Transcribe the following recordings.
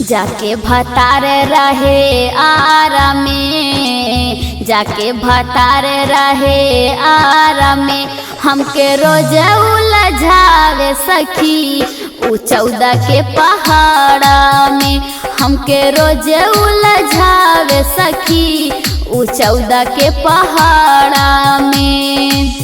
जाके भतार रहे आरा में, जाके भतार रहे आरा में, हमके रोज उलझावे सखी उ 14 के पहाड़ा में। हमके रोज उलझावे सखी उ 14 के पहाड़ा में।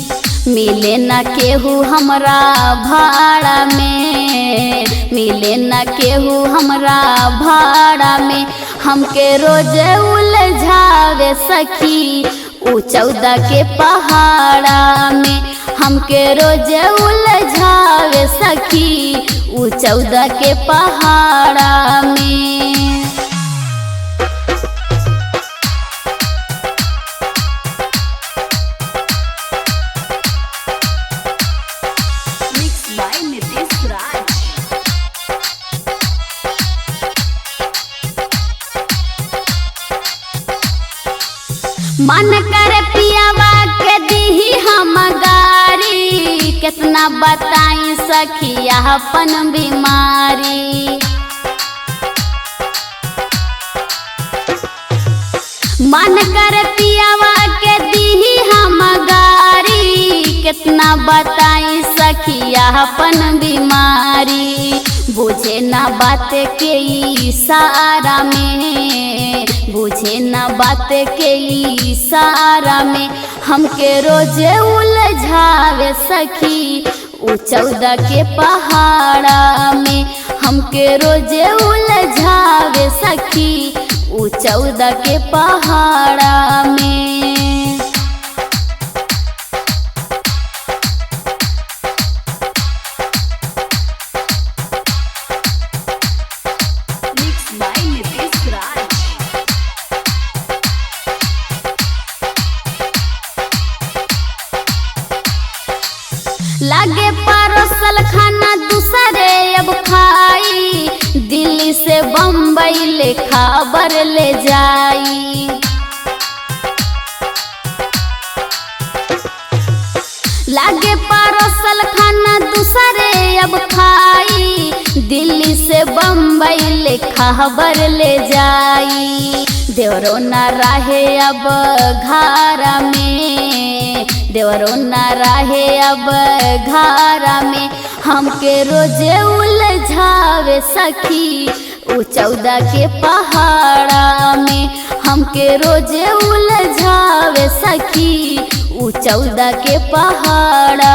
मिले न केहू हमरा भाड़ा में, मिले न केहू हमरा भाड़ा में, हमके रोज उलझावे सखी उ 14 के पहाड़ा में। हमके रोज उलझावे सखी उ 14 के पहाड़ा में। मन करे पियावा के दीही हम गारी, कितना बताई सखिया अपन बीमारी। मन करे पियावा के दीही हम गारी, कितना बताई सखिया अपन बीमारी। बुझे ना बात के इशारा में, बुझे ना बात के इशारा में, हमके रोज उलझावे सखी उ 14 के पहाड़ा में। हमके रोज उलझावे सखी उ 14 के पहाड़ा में। लागे परोसल खाना दूसरे अब खाई, दिल्ली से बम्बई ले खबर ले जाई। लागे परोसल खाना दूसरे अब खाई, दिल्ली से बम्बई ले खबर ले जाई। देवरो न रहे अब घारा में, देवरो न रहे अब घारा में, हमके रोज उलझावे सखी उ 14 के पहाड़ा में। हमके रोज उलझावे सखी उ 14 के पहाड़ा